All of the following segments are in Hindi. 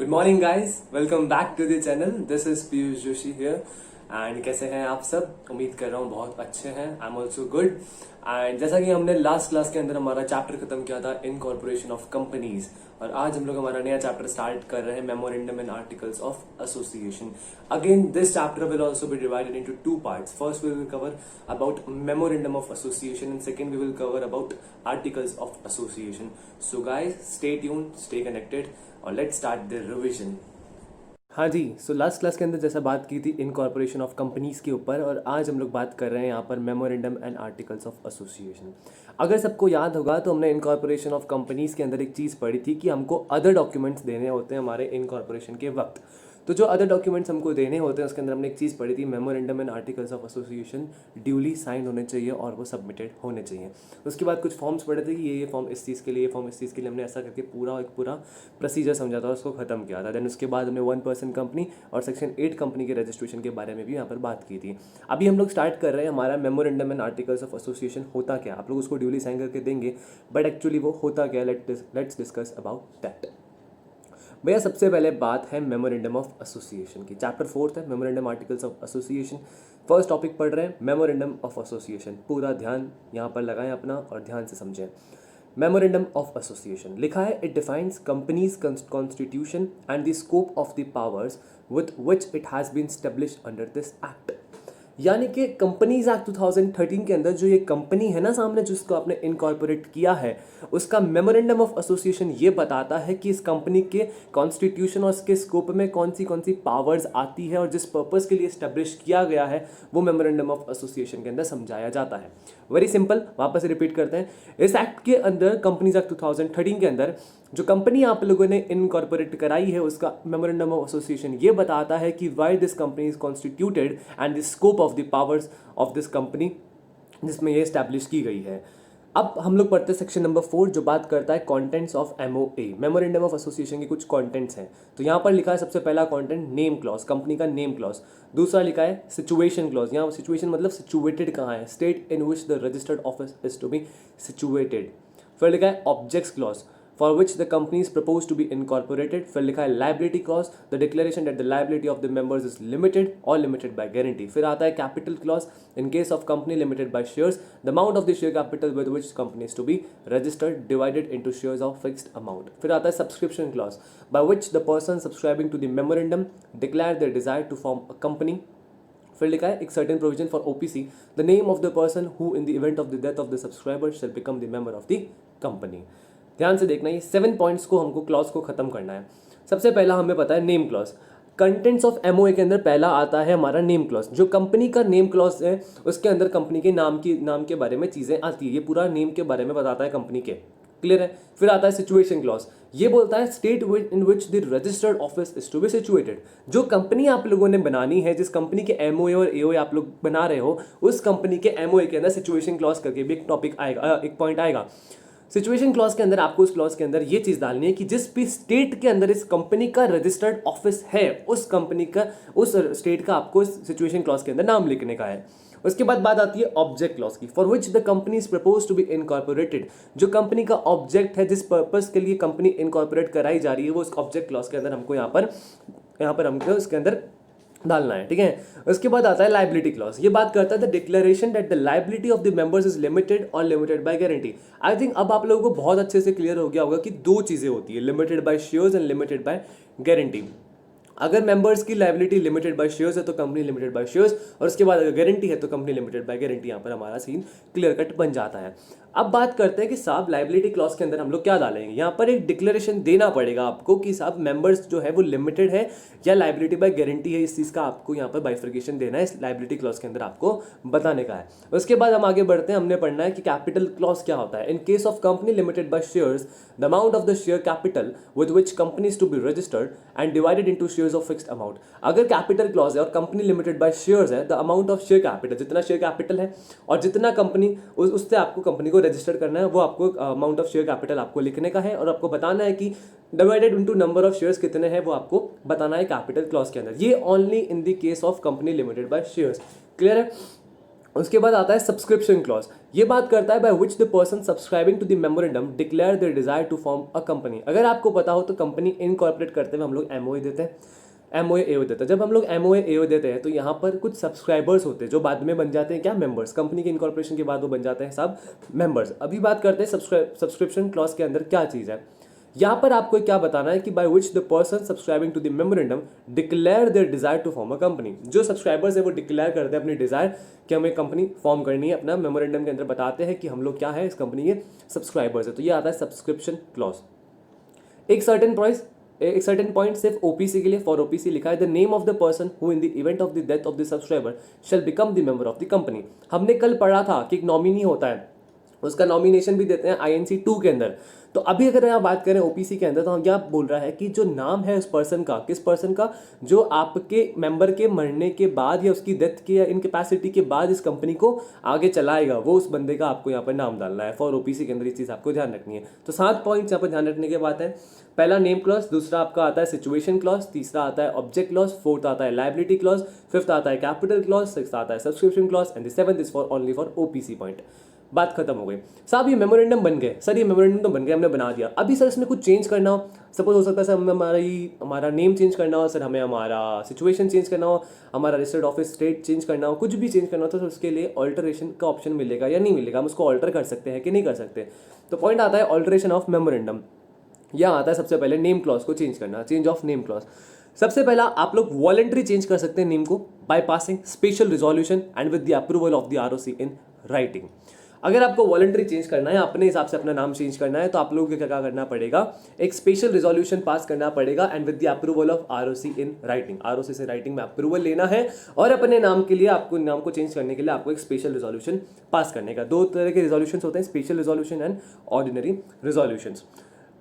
Good morning guys, welcome back to the channel. This is Piyush Joshi here and कैसे हैं आप सब? उम्मीद कर रहा हूँ बहुत अच्छे हैं। I am also good. And जैसा कि हमने लास्ट क्लास के अंदर हमारा चैप्टर खत्म किया था इनकॉर्पोरेशन ऑफ कंपनीज, और आज हम लोग हमारा नया चैप्टर स्टार्ट कर रहे हैं memorandum and articles of association. Again this chapter will also be divided into two parts. First we will cover about memorandum of association and second we will cover about articles of association. So guys, stay tuned, stay connected और लेट्स स्टार्ट द रिवीजन। हाँ जी, सो लास्ट क्लास के अंदर जैसा बात की थी इनकॉर्पोरेशन ऑफ कंपनीज के ऊपर, और आज हम लोग बात कर रहे हैं यहाँ पर memorandum and articles of association. अगर सबको याद होगा तो हमने इनकॉर्पोरेशन ऑफ कंपनीज के अंदर एक चीज़ पढ़ी थी कि हमको अदर डॉक्यूमेंट्स देने होते हैं हमारे इनकॉर्पोरेशन के वक्त। तो जो अदर डॉक्यूमेंट्स हमको देने होते हैं उसके अंदर हमने एक चीज़ पढ़ी थी, memorandum and articles of association duly sign होने चाहिए और वो सबमिटेड होने चाहिए। उसके बाद कुछ फॉर्म्स पढ़े थे कि ये फॉर्म इस चीज़ के लिए, ये फॉर्म इस चीज़ के लिए। हमने ऐसा करके एक पूरा प्रोसीजर समझा था, उसको खत्म किया था। देन उसके बाद हमने 1% कंपनी और सेक्शन 8 कंपनी के रजिस्ट्रेशन के बारे में भी यहाँ पर बात की थी। अभी हम लोग स्टार्ट कर रहे हैं हमारा memorandum and articles of association होता क्या। आप लोग उसको ड्यूली साइन करके देंगे, बट एक्चुअली वो होता क्या, लेट्स डिस्कस अबाउट दैट। भैया सबसे पहले बात है मेमोरेंडम ऑफ एसोसिएशन की। चैप्टर 4 है memorandum articles of association. First topic पढ़ रहे हैं मेमोरेंडम ऑफ एसोसिएशन। पूरा ध्यान यहाँ पर लगाएं अपना और ध्यान से समझें। मेमोरेंडम ऑफ एसोसिएशन लिखा है, it defines company's constitution and the scope of the powers with which it has been established under this act. यानी कि कंपनीज एक्ट 2013 के अंदर जो ये कंपनी है ना सामने, जिसको आपने इनकॉर्पोरेट किया है, उसका मेमोरेंडम ऑफ एसोसिएशन ये बताता है कि इस कंपनी के कॉन्स्टिट्यूशन और इसके स्कोप में कौन सी पावर्स आती है और जिस पर्पस के लिए स्टैब्लिश किया गया है वो मेमोरेंडम ऑफ एसोसिएशन के अंदर समझाया जाता है। वेरी सिंपल, वापस रिपीट करते हैं। इस एक्ट के अंदर, कंपनीज एक्ट 2013 के अंदर, जो कंपनी आप लोगों ने इनकॉर्पोरेट कराई है उसका मेमोरेंडम ऑफ एसोसिएशन ये बताता है कि why this company is constituted and the scope of the powers of this company जिसमें ये स्टैब्लिश की गई है। अब हम लोग पढ़ते हैं सेक्शन नंबर 4 जो बात करता है contents of MOA, memorandum of association के कुछ कंटेंट्स हैं। तो यहाँ पर लिखा है सबसे पहला कंटेंट नेम क्लॉज, कंपनी का नेम क्लॉज। दूसरा लिखा है सिचुएशन क्लॉज, यहाँ सिचुएशन मतलब सिचुएटेड कहाँ है, state in which the registered office is to be situated. फिर लिखा है objects clause for which the company is proposed to be incorporated। फिर लिखा है liability clause, the declaration that the liability of the members is limited or limited by guarantee। फिर आता है capital clause, in case of company limited by shares, the amount of the share capital with which company is to be registered divided into shares of fixed amount। फिर आता है subscription clause, by which the person subscribing to the memorandum declare their desire to form a company। फिर लिखा है एक certain provision for OPC, the name of the person who in the event of the death of the subscriber shell become the member of the company. ध्यान से देखना, ये 7 पॉइंट्स को हमको क्लॉज को खत्म करना है। सबसे पहला हमें पता है name clause. Contents of MOA के अंदर पहला आता है हमारा नेम क्लॉज। जो कंपनी का नेम क्लॉज है उसके अंदर कंपनी के नाम के बारे में चीज़ें आती है, ये पूरा नेम के बारे में बताता है कंपनी के। क्लियर है? फिर आता है सिचुएशन क्लॉज, ये बोलता है state in which the registered office is to be situated. जो कंपनी आप लोगों ने बनानी है, जिस कंपनी के एमओए और एओए आप लोग बना रहे हो, उस कंपनी के एमओए के अंदर सिचुएशन क्लॉज करके भी एक टॉपिक आएगा, एक पॉइंट आएगा। सिचुएशन क्लॉज के अंदर आपको उस क्लॉज के अंदर ये चीज डालनी है कि जिस भी स्टेट के अंदर इस कंपनी का रजिस्टर्ड ऑफिस है, उस कंपनी का, उस स्टेट का आपको इस सिचुएशन क्लॉज के अंदर नाम लिखने का है। उसके बाद बात आती है ऑब्जेक्ट क्लॉज की, for which the company is propose to be incorporated. जो कंपनी का ऑब्जेक्ट है, जिस पर्पस के लिए कंपनी इनकॉर्पोरेट कराई जा रही है, वो उस ऑब्जेक्ट क्लॉज के अंदर हमको यहाँ पर हमको इसके अंदर डालना है। ठीक है? उसके बाद आता है लाइबिलिटी क्लॉज, ये बात करता है the declaration that the liability of the members is limited और limited by guarantee. I think अब आप लोगों को बहुत अच्छे से क्लियर हो गया होगा कि दो चीजें होती है, limited by shares and limited by guarantee. अगर मेंबर्स की लाइबिलिटी लिमिटेड बाय शेयर्स है तो कंपनी लिमिटेड बाय शेयर्स, और उसके बाद अगर गारंटी है तो कंपनी लिमिटेड बाय गारंटी। यहाँ पर हमारा सीन क्लियर कट बन जाता है। अब बात करते हैं कि साहब लाइबिलिटी क्लॉज के अंदर हम लोग क्या डालेंगे। यहाँ पर एक डिक्लेरेशन देना पड़ेगा आपको कि साहब मेंबर्स जो है वो लिमिटेड है या लाइबिलिटी बाय गारंटी है, इस चीज़ का आपको यहाँ पर बाइफर्केशन देना है, इस लाइबिलिटी क्लॉज के अंदर आपको बताने का है। उसके बाद हम आगे बढ़ते हैं, हमने पढ़ना है कि कैपिटल क्लॉज क्या होता है। In case of company limited by shares, the amount of the share capital with which company is to be registered and divided into shares of fixed amount. अगर कैपिटल क्लॉज है और कंपनी लिमिटेड बाय शेयर्स है, the amount of share capital, जितना शेयर कैपिटल है और जितना कंपनी उससे आपको कंपनी को रजिस्टर करना है, वो आपको अमाउंट ऑफ शेयर कैपिटल आपको लिखने का है और आपको बताना है कि divided into number of shares कितने हैं वो आपको बताना है कैपिटल क्लॉज के अंदर। ये only in the case of company limited by shares. Clear है? उसके बाद आता है सब्सक्रिप्शन क्लॉज। ये बात करता है by which the person subscribing to the memorandum declare their desire to form a company. अगर आपको पता हो तो कंपनी इनकॉर्पोरेट करते हुए हम लोग एमओए देते हैं, एमओए एओ देते हैं। जब हम लोग एमओए एओ देते हैं तो यहाँ पर कुछ सब्सक्राइबर्स होते हैं जो बाद में बन जाते हैं क्या, मेंबर्स। कंपनी के इनकॉर्पोरेशन के बाद वो बन जाते हैं सब मेंबर्स। अभी बात करते हैं सब्सक्रिप्शन क्लॉज के अंदर क्या चीज़ है। यहाँ पर आपको क्या बताना है कि by which the person subscribing to the memorandum declare their desire to form a company. जो सब्सक्राइबर्स है वो डिक्लेयर करते हैं अपनी डिजायर कि हमें कंपनी फॉर्म करनी है, अपना मेमोरेंडम के अंदर बताते हैं कि हम लोग क्या है, इस कंपनी के सब्सक्राइबर्स है। तो ये आता है सब्सक्रिप्शन क्लॉज। एक सर्टेन पॉइंट सिर्फ ओपीसी के लिए, फॉर ओपीसी लिखा है the name of the person who in the event of the death of the subscriber shall become the member of the company. हमने कल पढ़ा था कि एक नॉमिनी होता है, उसका नॉमिनेशन भी देते हैं आईएनसी 2 के अंदर। तो अभी अगर यहाँ बात करें ओपीसी के अंदर तो हम क्या बोल रहा है कि जो नाम है उस पर्सन का, किस पर्सन का, जो आपके मेंबर के मरने के बाद या उसकी डेथ के या इनकैपेसिटी के बाद इस कंपनी को आगे चलाएगा, वो उस बंदे का आपको यहाँ पर नाम डालना है। फॉर ओपीसी के अंदर ये चीज़ आपको ध्यान रखनी है। तो 7 पॉइंट्स यहाँ पर ध्यान रखने के बात है। पहला नेम क्लॉज, दूसरा आपका आता है सिचुएशन क्लॉज, तीसरा आता है ऑब्जेक्ट क्लॉज, फोर्थ आता है लायबिलिटी क्लॉज, फिफ्थ आता है कैपिटल क्लॉज, सिक्स्थ आता है subscription clause and the seventh is for only for OPC point. बात खत्म हो गई। साहब ये मेमोरेंडम बन गए, सर ये मेमोरेंडम तो बन गया, हमने बना दिया, अभी सर इसमें कुछ चेंज करना हो, सपोज हो सकता है सर हमें हमारा नेम चेंज करना हो, सर हमें हमारा सिचुएशन चेंज करना हो, हमारा रजिस्टर्ड ऑफिस स्टेट चेंज करना हो, कुछ भी चेंज करना हो तो उसके लिए ऑल्टरेशन का ऑप्शन मिलेगा या नहीं मिलेगा, हम उसको ऑल्टर कर सकते हैं कि नहीं कर सकते। तो पॉइंट आता है ऑल्टरेशन ऑफ मेमोरेंडम। यह आता है सबसे पहले नेम क्लॉज को चेंज करना, चेंज ऑफ नेम क्लॉज। सबसे पहला आप लोग वॉलंटरी चेंज कर सकते हैं नेम को bye passing special resolution and with the approval of the ROC in writing. अगर आपको वॉलंटरी चेंज करना है, अपने हिसाब से अपना नाम चेंज करना है, तो आप लोगों को क्या करना पड़ेगा, एक स्पेशल रिजोल्यूशन पास करना पड़ेगा and with the approval of ROC in writing. ROC से राइटिंग में अप्रूवल लेना है और अपने नाम के लिए, आपको नाम को चेंज करने के लिए आपको एक स्पेशल रिजोल्यूशन पास करने का। 2 तरह के रिजोल्यूशन होते हैं, special resolution and ordinary resolution.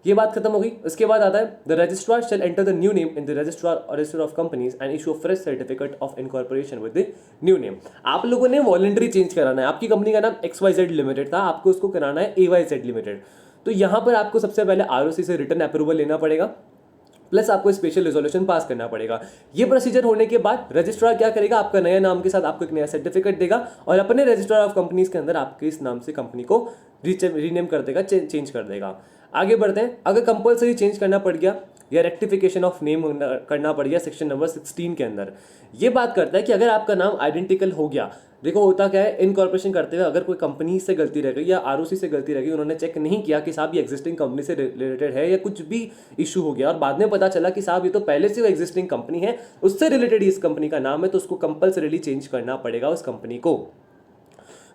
ये बात खत्म हो गई। उसके बाद आता है the registrar shall enter the new name in the registrar register of companies and issue fresh certificate of incorporation with the new name. आप लोगों ने वॉलंटरी चेंज कराना है, आपकी कंपनी का नाम XYZ लिमिटेड था, आपको उसको कराना है AYZ लिमिटेड। तो यहाँ पर आपको सबसे पहले आरओसी से रिटर्न अप्रूवल लेना पड़ेगा, प्लस आपको स्पेशल रिजोल्यूशन पास करना पड़ेगा। ये प्रोसीजर होने के बाद रजिस्ट्रार क्या करेगा, आपका नया नाम के साथ आपको एक नया सर्टिफिकेट देगा और अपने रजिस्ट्रार ऑफ कंपनीज के अंदर आपके इस नाम से कंपनी को रीनेम कर देगा, चेंज कर देगा। आगे बढ़ते हैं। अगर कंपलसरी चेंज करना पड़ गया या रेक्टिफिकेशन ऑफ नेम करना पड़ गया सेक्शन नंबर 16 के अंदर, ये बात करता है कि अगर आपका नाम आइडेंटिकल हो गया, देखो होता क्या है, इनकॉर्पोरेशन करते हुए अगर कोई कंपनी से गलती रह गई या आरओसी से गलती रह गई, उन्होंने चेक नहीं किया कि साहब ये एग्जिस्टिंग कंपनी से रिलेटेड है या कुछ भी इशू हो गया और बाद में पता चला कि साहब ये तो पहले से वो एग्जिस्टिंग कंपनी है, उससे रिलेटेड इस कंपनी का नाम है, तो उसको कंपलसरीली चेंज करना पड़ेगा उस कंपनी को।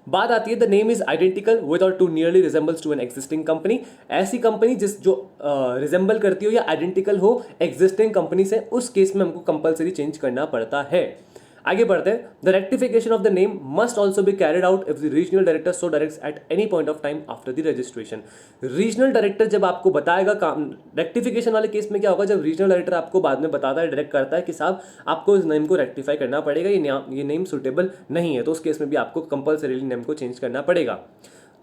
बात आती है the name is identical with और to nearly resembles to an existing company. ऐसी कंपनी जो रिजेंबल करती हो या आइडेंटिकल हो एग्जिस्टिंग कंपनी से, उस केस में हमको कंपलसरी चेंज करना पड़ता है। आगे बढ़ते हैं। The rectification of the name must also be carried out if the regional director so directs at any point of time after the registration. Regional director जब आपको बताएगा, काम रेक्टिफिकेशन वाले केस में क्या होगा, जब रीजनल डायरेक्टर आपको बाद में बताता है, डायरेक्ट करता है कि साहब आपको इस नेम को रेक्टिफाई करना पड़ेगा, ये नेम सुटेबल नहीं है, तो उस केस में भी आपको कंपल्सरीली नेम को चेंज करना पड़ेगा।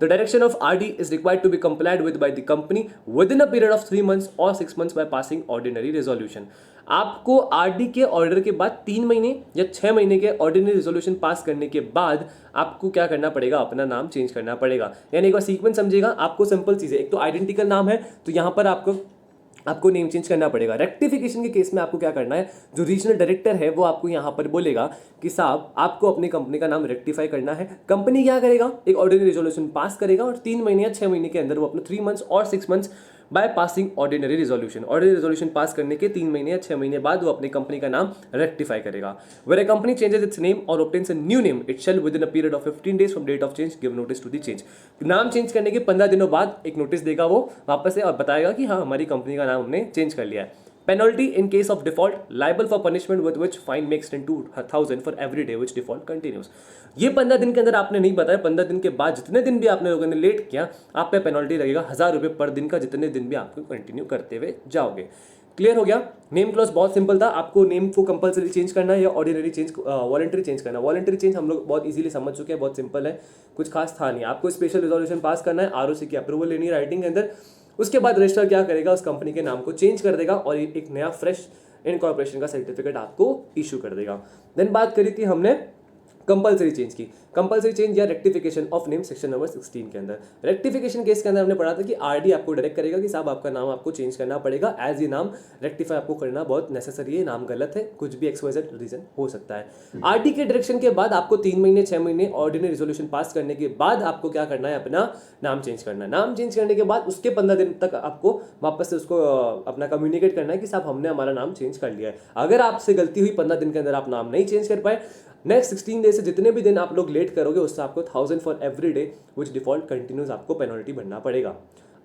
The direction of RD is required to be complied with by the company within a period of 3 months or 6 months by passing ordinary resolution. आपको RD के ऑर्डर के बाद 3 महीने या 6 महीने के ऑर्डिनरी रेजोल्यूशन पास करने के बाद आपको क्या करना पड़ेगा, अपना नाम चेंज करना पड़ेगा। यानी एक बार सीक्वेंस समझिएगा, आपको सिंपल चीज़ है, एक तो आइडेंटिकल नाम है तो यहाँ पर आपको नेम चेंज करना पड़ेगा। रेक्टिफिकेशन के केस में आपको क्या करना है, जो रीजनल डायरेक्टर है वो आपको यहाँ पर बोलेगा कि साहब आपको अपनी कंपनी का नाम रेक्टिफाई करना है। कंपनी क्या करेगा, एक ऑर्डिनरी रेजोल्यूशन पास करेगा और 3 महीने या 6 महीने के अंदर वो अपने 3 मंथ्स और 6 months by passing ordinary resolution, ordinary resolution pass करने के 3 महीने या 6 महीने बाद वो अपनी कंपनी का नाम रेक्टिफाई करेगा। Where a company changes its name और obtains a new name, it shall within a period of 15 days from date of change give notice to the change. नाम चेंज करने के 15 दिनों बाद एक नोटिस देगा वो वापस से और बताएगा कि हाँ हमारी कंपनी का नाम हमने चेंज कर लिया है। Penalty in case of default, liable for punishment with which fine may extend to 1,000 for every day which default continues। ये 15 दिन के अंदर आपने नहीं बताया, 15 दिन के बाद जितने दिन भी आपने लोगों ने लेट किया, आप पे पेनल्टी लगेगा 1,000 रुपये पर दिन का, जितने दिन भी आपको कंटिन्यू करते हुए जाओगे। क्लियर हो गया। नेम क्लॉज बहुत सिंपल था, आपको नेम को कंपलसरी चेंज करना है या ऑर्डिनरी चेंज, वॉलंटरी चेंज करना। वॉलंटरी चेंज हम लोग बहुत इजीली समझ चुके हैं, बहुत सिंपल है, कुछ खास था नहीं। आपको स्पेशल रिजोल्यूशन पास करना है, आरओसी की अप्रूवल लेनी है राइटिंग के अंदर, उसके बाद रजिस्टर क्या करेगा, उस कंपनी के नाम को चेंज कर देगा और एक नया फ्रेश इनकॉर्पोरेशन का सर्टिफिकेट आपको इशू कर देगा। देन बात करी थी हमने कंपलसरी चेंज की, कंपलसरी चेंज या rectification of name section number 16 के अंदर। रेक्टिफिकेशन केस के अंदर हमने पढ़ा था कि आरडी आपको डायरेक्ट करेगा कि साहब आपका नाम आपको चेंज करना पड़ेगा, एज ये नाम रेक्टिफाई आपको करना बहुत नेसेसरी है, नाम गलत है, कुछ भी एक्सवाइजेड रीजन हो सकता है। आरडी के डायरेक्शन के बाद आपको 3 महीने 6 महीने ऑर्डिनरी रेजोल्यूशन पास करने के बाद आपको क्या करना है, अपना नाम चेंज करना है। नाम चेंज करने के बाद उसके 15 दिन तक आपको वापस से उसको अपना कम्युनिकेट करना है कि साहब हमने हमारा नाम चेंज कर लिया है। अगर आपसे गलती हुई 15 दिन के अंदर आप नाम नहीं चेंज कर पाए, नेक्स्ट 16 डेज से जितने भी दिन आप लोग लेट करोगे उससे आपको 1000 for every day which default continues आपको पेनल्टी भरना पड़ेगा।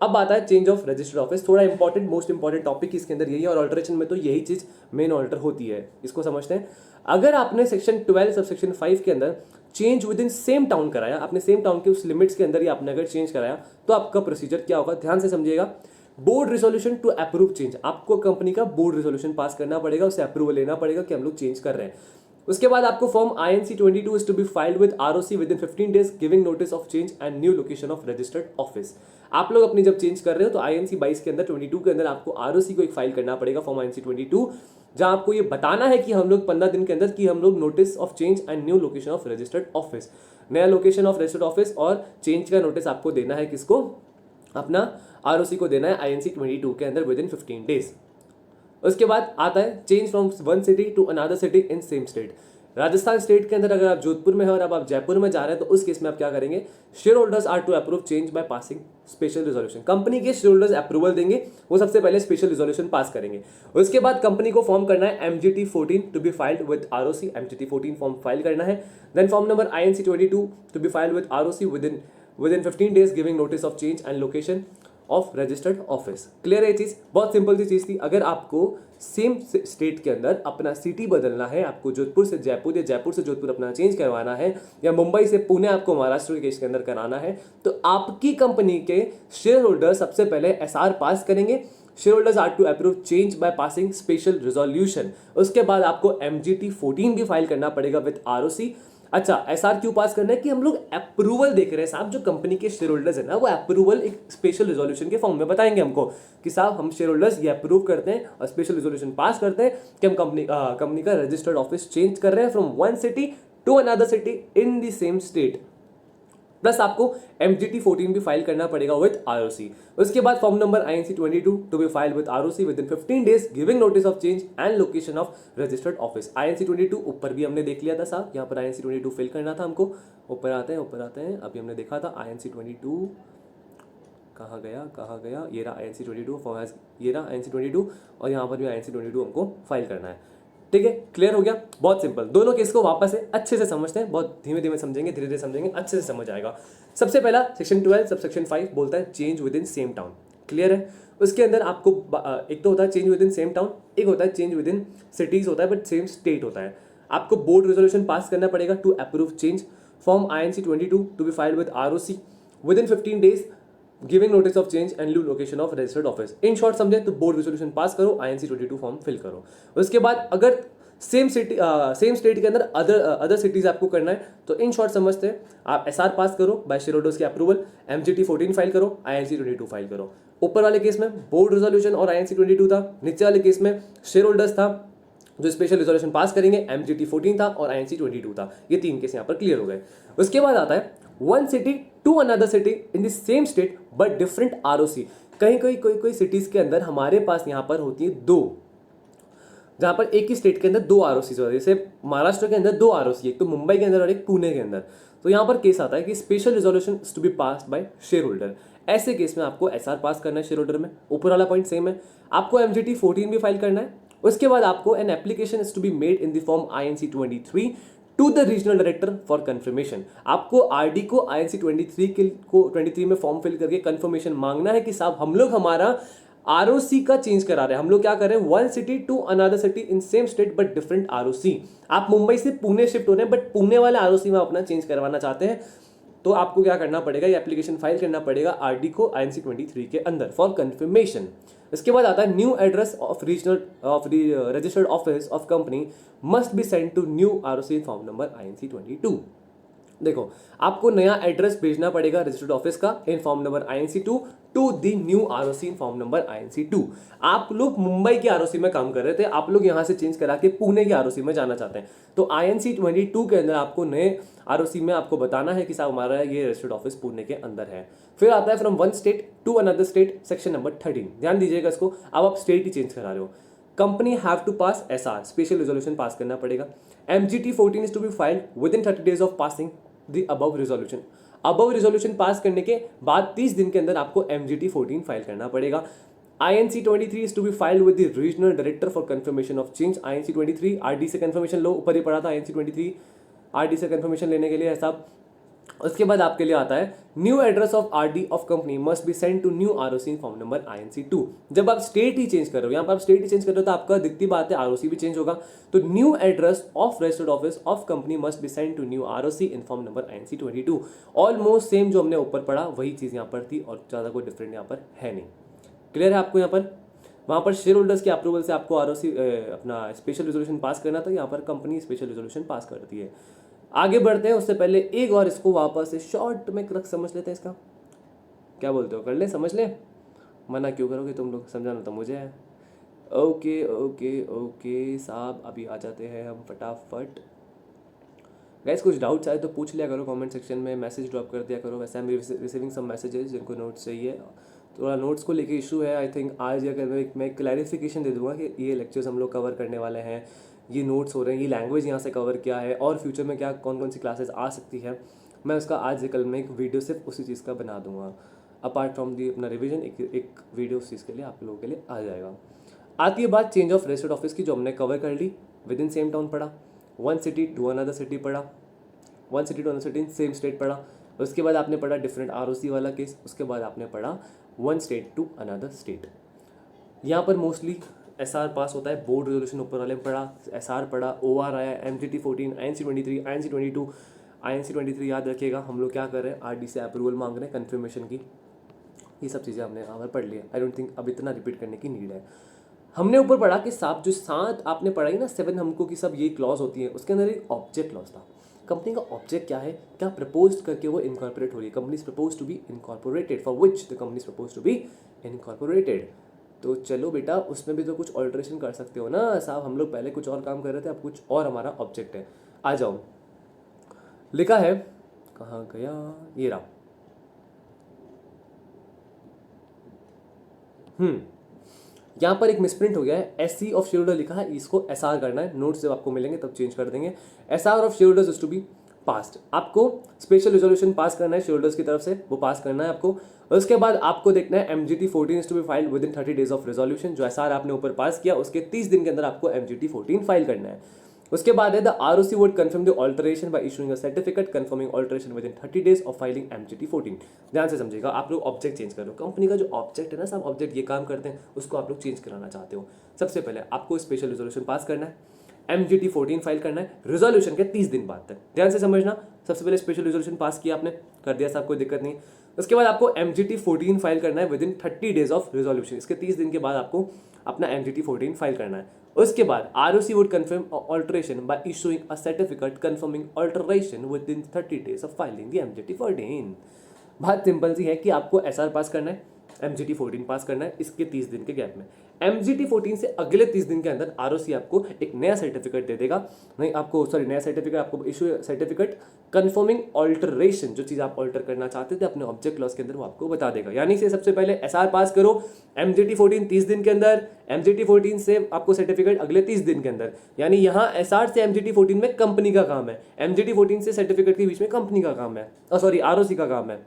अब आता है चेंज ऑफ रजिस्टर्ड ऑफिस, थोड़ा इंपॉर्टेंट मोस्ट इंपॉर्टेंट टॉपिक इसके अंदर यही है, और ऑल्टरेशन में तो यही चीज मेन ऑल्टर होती है, इसको समझते हैं। अगर आपने सेक्शन 12 सब सेक्शन 5 के अंदर change with in same town कराया, आपने सेम टाउन के उस लिमिट्स के अंदर ही आपने अगर चेंज कराया, तो आपका प्रोसीजर क्या होगा, ध्यान से समझिएगा। Board resolution to approve change, आपको कंपनी का बोर्ड रिजोल्यूशन पास करना पड़ेगा, उससे अप्रूवल लेना पड़ेगा कि हम लोग चेंज कर रहे हैं। उसके बाद आपको form INC 22 is to be filed with ROC within 15 days giving notice of change and new location of registered office. आप लोग अपनी जब चेंज कर रहे हो तो INC 22 के अंदर 22 के अंदर आपको ROC को एक फाइल करना पड़ेगा, फॉर्म INC 22, जहां आपको ये बताना है कि हम लोग 15 दिन के अंदर कि हम लोग notice of change and new location of registered office, नया लोकेशन ऑफ रजिस्टर्ड ऑफिस और चेंज का नोटिस आपको देना है, किसको, अपना ROC को देना है INC 22 के अंदर विद इन 15 डेज। उसके बाद आता है change from one city to another city in same state. Rajasthan state के अंदर अगर आप जोधपुर में हैं और अब आप जयपुर में जा रहे हैं तो उस केस में आप क्या करेंगे, shareholders are to approve change by passing special resolution. Company के शेयर होल्डर्स अप्रूवल देंगे, वो सबसे पहले स्पेशल रिजोल्यूशन पास करेंगे। उसके बाद कंपनी को फॉर्म करना है MGT 14 to be filed with ROC, MGT 14 form file करना है। Then form number INC 22 to be filed with ROC within 15 days giving notice of change and location of registered office. Clear है ये चीज, बहुत सिंपल सी चीज थी। अगर आपको सेम स्टेट के अंदर अपना सिटी बदलना है, आपको जोधपुर से जयपुर या जयपुर से जोधपुर अपना चेंज करवाना है, या मुंबई से पुणे आपको महाराष्ट्र के केस के अंदर कराना है, तो आपकी कंपनी के शेयर होल्डर सबसे पहले SR पास करेंगे, shareholders are to approve change by passing special resolution. उसके बाद आपको MGT 14 भी फाइल करना पड़ेगा विद ROC। अच्छा, SR क्यों पास करना है, कि हम लोग अप्रूवल देख रहे हैं साहब, जो कंपनी के शेयर होल्डर्स है ना, वो अप्रूवल एक स्पेशल रिजोल्यूशन के फॉर्म में बताएंगे हमको कि साहब हम शेयर होल्डर्स ये अप्रूव करते हैं और स्पेशल रिजोल्यूशन पास करते हैं कि हम कंपनी का रजिस्टर्ड ऑफिस चेंज कर रहे हैं from one city to another city in the same state. Plus आपको MGT 14 भी फाइल करना पड़ेगा विद ROC। उसके बाद form number INC 22 to be file with ROC within 15 days giving notice of change and location of registered office. INC 22 ऊपर भी हमने देख लिया था साहब, यहाँ पर INC 22 फिल करना था हमको। ऊपर आते हैं, अभी हमने देखा था INC 22 कहाँ गया, ये रहा INC 22 फॉर्म, ये रहा INC 22, और यहाँ पर भी INC 22 हमको फाइल करना है। ठीक है, क्लियर हो गया, बहुत सिंपल। दोनों केस को वापस से अच्छे से समझते हैं, बहुत धीमे धीमे समझेंगे, धीरे धीरे समझेंगे, अच्छे से समझ आएगा। सबसे पहला सेक्शन 12 सब सेक्शन 5 बोलता है change with in same town. Clear है, उसके अंदर आपको एक तो होता है change with in same town, एक होता है चेंज विद इन सिटीज होता है बट सेम स्टेट होता है। आपको बोर्ड रेजोल्यूशन पास करना पड़ेगा to approve change, form INC 22 to be filed with ROC within 15 days giving notice of change and new location of registered office. In short समझे तो बोर्ड रेजोल्यूशन पास करो, INC 22 फॉर्म फिल करो। उसके बाद अगर सेम स्टेट के अंदर अदर सिटीज आपको करना है तो इन शॉर्ट समझते हैं आप SR पास करो बाय शेयर होल्डर्स के अप्रूवल, MGT 14 फाइल करो, INC 22 फाइल करो। ऊपर वाले केस में बोर्ड रेजोल्यूशन और INC 22 था, नीचे वाले केस में शेयर होल्डर्स था जो स्पेशल रिजोल्यूशन पास करेंगे, MGT 14 था और INC 22 था। ये तीन केस यहाँ पर क्लियर हो गए। उसके बाद आता है one city to another city in the same state but different ROC। कोई सिटीज के अंदर हमारे पास यहाँ पर होती है दो, जहां पर एक ही स्टेट के अंदर दो ROC होते हैं। जैसे महाराष्ट्र के अंदर दो ROC, एक तो मुंबई के अंदर और एक पुणे के अंदर। तो यहाँ पर केस आता है कि special resolution to be passed by shareholder. ऐसे केस में आपको SR पास करना है शेयर होल्डर में, ऊपर वाला पॉइंट सेम है। आपको MGT 14 भी फाइल करना है। उसके बाद आपको an application is to be made in the form INC 23 to the regional director for confirmation. आपको RD को INC 23 में फॉर्म फिल करके कंफर्मेशन मांगना है कि साहब हम लोग हमारा ROC का चेंज करा रहे हैं, हम लोग क्या कर रहे हैं, one city to another city in same state but different ROC। आप मुंबई से पुणे शिफ्ट हो रहे हैं बट पुणे वाले ROC में अपना चेंज करवाना चाहते हैं, तो आपको क्या करना पड़ेगा, ये एप्लीकेशन फाइल करना पड़ेगा RD को INC 23 के अंदर फॉर कंफर्मेशन। इसके बाद आता है new address of registered office of company must be send to new ROC form number INC 22। देखो, आपको नया एड्रेस भेजना पड़ेगा रजिस्टर्ड ऑफिस का in form number INC2 to the new ROC in form number INC2। आप लोग मुंबई के ROC में काम कर रहे थे, आप लोग यहां से चेंज करा के पुणे के ROC में जाना चाहते हैं, तो INC22 के अंदर आपको नए ROC में आपको बताना है कि साहब हमारा ये रजिस्टर्ड ऑफिस पुणे के अंदर है। फिर आता है from one state to another state, section number 13। ध्यान दीजिएगा इसको, अब आप स्टेट ही चेंज करा रहे हो। Company have to pass SR special resolution pass करना पड़ेगा। MGT14 is to be filed within 30 days of passing the above resolution. Above resolution pass करने के बाद 30 दिन के अंदर आपको MGT14 फाइल करना पड़ेगा। INC23 is to be filed with the regional director for confirmation of change। INC23 RD से confirmation लो, ऊपर ही पड़ा था INC23 RD से confirmation लेने के लिए ऐसा। उसके बाद आपके लिए आता है new address of RD of company must be send to new ROC in form number INC2। जब आप स्टेट ही चेंज कर रहे हो, यहाँ पर आप स्टेट ही चेंज कर रहे हो तो आपका दिखती बात है ROC भी चेंज होगा, तो new address of registered office of company must be send to new ROC in form number INC22। Almost same जो हमने ऊपर पढ़ा वही चीज़ यहाँ पर थी और ज़्यादा कोई डिफरेंट यहाँ पर है नहीं। क्लियर है आपको? यहाँ पर वहाँ पर शेयर होल्डर्स के अप्रूवल से आपको ROC अपना स्पेशल रेजोल्यूशन पास करना था, यहाँ पर कंपनी स्पेशल रेजोल्यूशन पास करती है। आगे बढ़ते हैं उससे पहले एक और इसको वापस से शॉर्ट में क्रक्स समझ लेते हैं इसका। क्या बोलते हो, कर ले, समझ ले, मना क्यों करोगे तुम लोग, समझाना तो मुझे है। ओके ओके ओके साहब, अभी आ जाते हैं हम फटाफट। गाइस कुछ डाउट्स आए तो पूछ लिया करो कमेंट सेक्शन में, मैसेज ड्रॉप कर दिया करो। वैसे I am receiving some messages जिनको नोट्स चाहिए, थोड़ा नोट्स को लेके इशू है। आई थिंक आज अगर मैं क्लैरिफिकेशन दे दूंगा कि ये लेक्चर्स हम लोग कवर करने वाले हैं, ये नोट्स हो रहे हैं, ये लैंग्वेज यहाँ से कवर किया है और फ्यूचर में क्या कौन कौन सी क्लासेस आ सकती है, मैं उसका आज कल में एक वीडियो सिर्फ उसी चीज़ का बना दूंगा। अपार्ट फ्रॉम दी अपना रिवीजन एक वीडियो उस चीज़ के लिए आप लोगों के लिए आ जाएगा। आती है बात चेंज ऑफ रजिस्टर्ड ऑफिस की, जो हमने कवर कर ली। विद इन सेम टाउन पढ़ा, one city to another city पढ़ा, one city to another city in same state पढ़ा। उसके बाद आपने पढ़ा डिफरेंट ROC वाला केस। उसके बाद आपने पढ़ा one state to another state. यहाँ पर मोस्टली SR पास होता है, बोर्ड रेजोल्यूशन ऊपर वाले में पढ़ा, SR पढ़ा, OR आया, MGT14, INC23, INC22। INC23 याद रखिएगा, हम लोग क्या कर रहे हैं, RD से अप्रूवल मांग रहे हैं कन्फर्मेशन की। ये सब चीज़ें हमने यहाँ पर पढ़ लिया। आई डोंट थिंक अब इतना रिपीट करने की नीड है। हमने ऊपर पढ़ा कि साहब जो 7 आपने पढ़ाई ना 7 हमको की सब ये क्लॉज होती है, उसके अंदर एक ऑब्जेक्ट क्लॉज था। कंपनी का ऑब्जेक्ट क्या है, क्या प्रपोज करके वो इनकॉर्पोरेट हो रही है, company is propose to be incorporated, for which the company is propose to be incorporated. तो चलो बेटा, उसमें भी तो कुछ ऑल्ट्रेशन कर सकते हो ना साहब। हम लोग पहले कुछ और काम कर रहे थे, अब कुछ और हमारा ऑब्जेक्ट है। आ जाओ, लिखा है, कहाँ गया, ये रहा। यहाँ पर एक मिसप्रिंट हो गया है, SC ऑफ शेयर होल्डर लिखा है, इसको SR करना है। नोट्स जब आपको मिलेंगे तब चेंज कर देंगे। SR of shareholders is to be passed. आपको स्पेशल रेजोल्यूशन पास करना है शेयर होल्डर्स की तरफ से, वो पास करना है आपको। उसके बाद आपको देखना है MGT14 is to be filed within 30 days of resolution. जो SR आपने ऊपर पास किया उसके 30 दिन के अंदर आपको MGT14 फाइल करना है। उसके बाद है the ROC would confirm the alteration by issuing a certificate confirming alteration within 30 days of filing MGT14। ध्यान से समझिएगा, आप लोग ऑब्जेक्ट चेंज करो। कंपनी का जो ऑब्जेक्ट है ना, सब ऑब्जेक्ट ये काम करते हैं, उसको आप लोग चेंज कराना चाहते हो। सबसे पहले आपको स्पेशल रेजोल्यूशन पास करना है, MGT14 फाइल करना है रेजोल्यूशन के 30 दिन बाद तक। ध्यान से समझना, सबसे पहले स्पेशल रेजोल्यूशन पास किया आपने, कर दिया साहब, कोई दिक्कत नहीं। उसके बाद आपको MGT14 फाइल करना है with in 30 days of resolution. इसके 30 दिन के बाद आपको अपना MGT14 फाइल करना है। उसके बाद ROC would confirm alteration by issuing a certificate confirming alteration within 30 days of filing the MGT14। बात सिंपल सी है कि आपको SR पास करना है, MGT14 पास करना है इसके 30 दिन के गैप में। MGT14 से अगले 30 दिन के अंदर ROC आपको एक नया सर्टिफिकेट दे देगा, नहीं आपको सॉरी नया सर्टिफिकेट आपको इशू सर्टिफिकेट कंफर्मिंग ऑल्टरेशन, जो चीज़ आप ऑल्टर करना चाहते थे अपने ऑब्जेक्ट क्लॉज के अंदर, वो आपको बता देगा। यानी से सबसे पहले SR पास करो MGT14 30 दिन के अंदर, MGT14 से आपको सर्टिफिकेट अगले 30 दिन के अंदर। यानी यहाँ SR से MGT14 में कंपनी का काम है, MGT14 से सर्टिफिकेट के बीच में कंपनी का काम है, सॉरी ROC का काम है।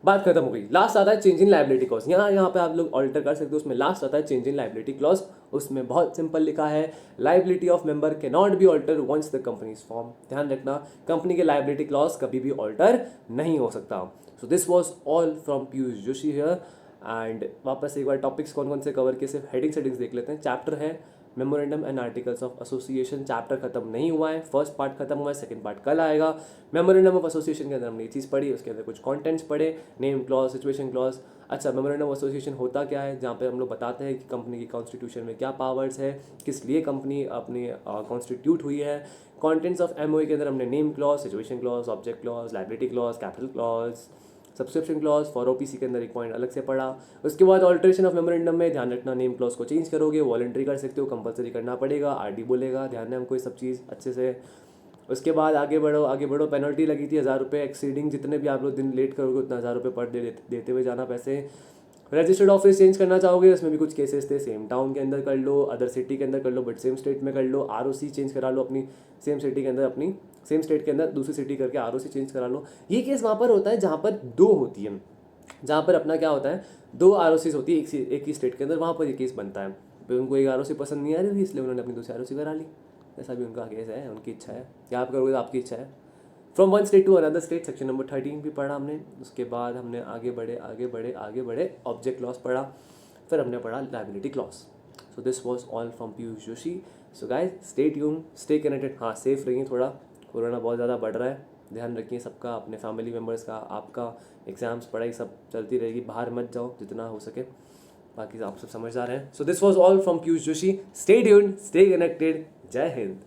बात खत्म हो गई। लास्ट आता है चेंज इन लाइबिलिटी क्लॉज। यहाँ पे आप लोग ऑल्टर कर सकते हो, उसमें लास्ट आता है चेंज इन लाइबिलिटी क्लॉज। उसमें बहुत सिंपल लिखा है, liability of member can not be alter once the company is form. ध्यान रखना, कंपनी के लाइबिलिटी क्लॉज कभी भी ऑल्टर नहीं हो सकता। So this was all from Piyush Joshi here. And वापस एक बार टॉपिक्स कौन कौन से कवर किए, सिर्फ हेडिंग सेटिंग्स देख लेते हैं। चैप्टर है memorandum and articles of association chapter खत्म नहीं हुआ है, फर्स्ट पार्ट खत्म हुआ है, सेकंड पार्ट कल आएगा। मेमोरेंडम ऑफ एसोसिएशन के अंदर हमने ये चीज़ पढ़ी, उसके अंदर कुछ कॉन्टेंट्स पढ़े, नेम क्लॉज, सिचुएशन क्लॉज। अच्छा, मेमोरेंडम ऑफ एसोसिएशन होता क्या है, जहाँ पे हम लोग बताते हैं कि कंपनी की कॉन्स्टिट्यूशन में क्या पावर्स है, किस लिए कंपनी अपनी कॉन्स्टिट्यूट हुई है। कॉन्टेंट्स ऑफ एमओए के अंदर हमने name clause, situation clause, object clause, liability clause, capital clause, subscription clause, for OPC के अंदर एक पॉइंट अलग से पढ़ा। उसके बाद ऑल्ट्रेशन ऑफ मेमोरेंडम में ध्यान रखना, नेम क्लॉज को चेंज करोगे, वॉलंटरी कर सकते हो, कंपलसरी करना पड़ेगा, आरडी बोलेगा, ध्यान है हमको ये सब चीज़ अच्छे से। उसके बाद आगे बढ़ो, पेनल्टी लगी थी 1000 रुपये, एक्सीडिंग जितने भी आप लोग दिन लेट करोगे उतना 1000 रुपये पर देते हुए जाना पैसे। रजिस्टर्ड ऑफिस चेंज करना चाहोगे, उसमें भी कुछ केसेस थे, सेम टाउन के अंदर कर लो, अदर सिटी के अंदर कर लो, बट सेम स्टेट में कर लो। आरओसी चेंज करा लो अपनी, सेम सिटी के अंदर अपनी, सेम स्टेट के अंदर दूसरी सिटी करके आरओसी चेंज करा लो। ये केस वहाँ पर होता है जहाँ पर दो होती है, जहाँ पर अपना क्या होता है, दो आरओसीज होती है एक ही स्टेट के अंदर, वहाँ पर ये केस बनता है। फिर उनको एक आरओसी पसंद नहीं आ रही थी, इसलिए उन्होंने अपनी दूसरी आरओसी करा ली। ऐसा भी उनका केस है, उनकी इच्छा है, क्या आप करोगे तो आपकी इच्छा है। From one state to another state, section number 13 भी पढ़ा हमने। उसके बाद हमने आगे बढ़े ऑब्जेक्ट क्लॉज पढ़ा, फिर हमने पढ़ा liability clause. So this was all from Piyush Joshi. So guys stay tune, stay connected. हाँ, सेफ रहिए, थोड़ा कोरोना बहुत ज़्यादा बढ़ रहा है, ध्यान रखिए सबका, अपने फैमिली मेम्बर्स का, आपका, एग्जाम्स, पढ़ाई सब चलती रहेगी, बाहर मत जाओ जितना हो सके, बाकी आप सब समझदार हैं। So this was all from Piyush Joshi. Stay tuned, stay connected, जय हिंद।